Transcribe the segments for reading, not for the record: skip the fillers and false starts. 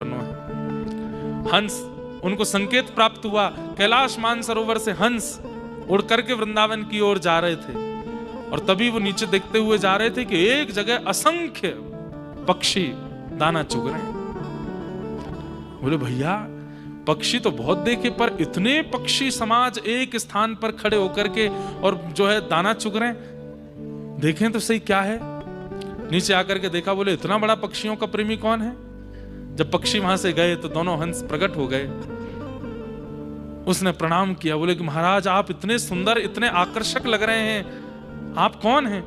हंस, उनको संकेत प्राप्त हुआ, कैलाश मानसरोवर से हंस उड़ करके वृंदावन की ओर जा रहे थे। और तभी वो नीचे देखते हुए जा रहे थे कि एक जगह असंख्य पक्षी दाना चुग रहे हैं। बोले भैया पक्षी तो बहुत देखे, पर इतने पक्षी समाज एक स्थान पर खड़े होकर के और जो है दाना चुग रहे हैं, देखें तो सही क्या है। नीचे आकर के देखा, बोले इतना बड़ा पक्षियों का प्रेमी कौन है। जब पक्षी वहां से गए तो दोनों हंस प्रकट हो गए। उसने प्रणाम किया, बोले कि महाराज आप इतने सुंदर, इतने आकर्षक लग रहे हैं, आप कौन हैं।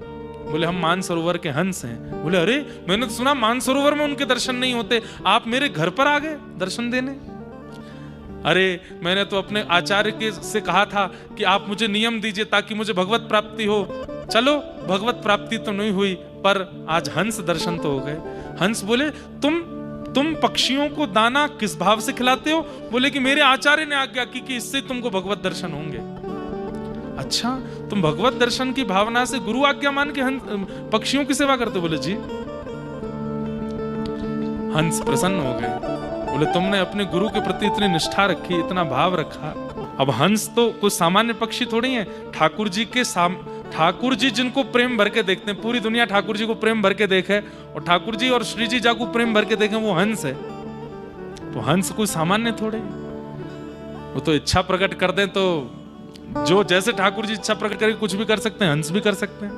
बोले हम मानसरोवर के हंस हैं। बोले अरे मैंने तो सुना मानसरोवर में उनके दर्शन नहीं होते, आप मेरे घर पर आ गए दर्शन देने। अरे मैंने तो अपने आचार्य के से कहा था कि आप मुझे नियम दीजिए ताकि मुझे भगवत प्राप्ति हो। चलो भगवत प्राप्ति तो नहीं हुई, पर आज हंस दर्शन तो हो गए। हंस बोले तुम पक्षियों को दाना किस भाव से खिलाते हो। बोले कि मेरे आचार्य ने आज्ञा की कि इससे तुमको भगवत दर्शन होंगे। अच्छा, तुम भगवत दर्शन की भावना से गुरु आज्ञा मान के पक्षियों की सेवा करते। बोले जी। हंस प्रसन्न हो गए। बोले तुमने अपने गुरु के प्रति इतनी निष्ठा रखी, इतना भाव रखा। अब हंस तो कोई सामान्य पक्षी थोड़ी है। ठाकुर जी जिनको प्रेम भर के देखते हैं, पूरी दुनिया ठाकुर जी को प्रेम भर के देखे, और ठाकुर जी और श्री जी जाको प्रेम भर के देखे, वो हंस है। तो हंस कोई सामान्य थोड़े, वो तो इच्छा प्रकट कर दें तो जो जैसे ठाकुर जी इच्छा प्रकट करके कुछ भी कर सकते हैं, हंस भी कर सकते हैं।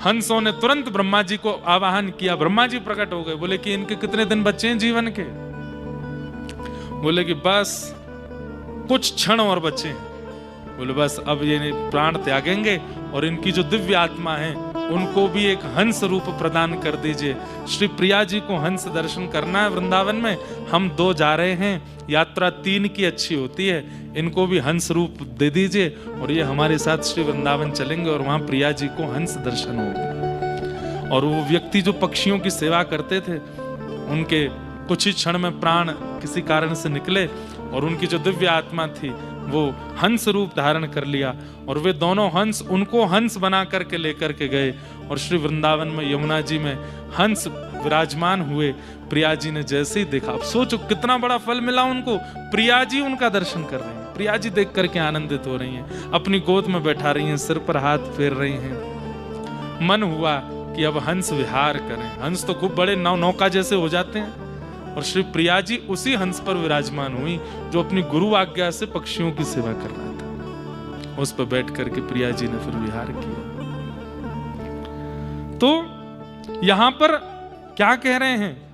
हंसों ने तुरंत ब्रह्मा जी को आवाहन किया। ब्रह्मा जी प्रकट हो गए। बोले कि इनके कितने दिन बचे हैं जीवन के। बोले कि बस कुछ क्षण और बचे हैं। बोले बस अब ये प्राण त्यागेंगे और इनकी जो दिव्य आत्मा है उनको भी एक हंस रूप प्रदान कर दीजिए। श्री प्रिया जी को हंस दर्शन करना है वृंदावन में, हम 2 जा रहे हैं, यात्रा 3 की अच्छी होती है, इनको भी हंस रूप दे दीजिए और ये हमारे साथ श्री वृंदावन चलेंगे और वहां प्रिया जी को हंस दर्शन होगा। और वो व्यक्ति जो पक्षियों की सेवा करते थे, उनके कुछ ही क्षण में प्राण किसी कारण से निकले और उनकी जो दिव्य आत्मा थी वो हंस रूप धारण कर लिया। और वे दोनों हंस उनको हंस बना करके लेकर के गए और श्री वृंदावन में यमुना जी में हंस विराजमान हुए। प्रिया जी ने जैसे ही देखा, अब सोचो कितना बड़ा फल मिला उनको। प्रिया जी उनका दर्शन कर रही हैं, प्रिया जी देख करके आनंदित हो रही हैं, अपनी गोद में बैठा रही हैं, सिर पर हाथ फेर रही हैं। मन हुआ कि अब हंस विहार करें। हंस तो खूब बड़े नौका जैसे हो जाते हैं और श्री प्रिया जी उसी हंस पर विराजमान हुई जो अपनी गुरु आज्ञा से पक्षियों की सेवा कर रहा था। उस पर बैठ करके प्रिया जी ने फिर विहार किया। तो यहां पर क्या कह रहे हैं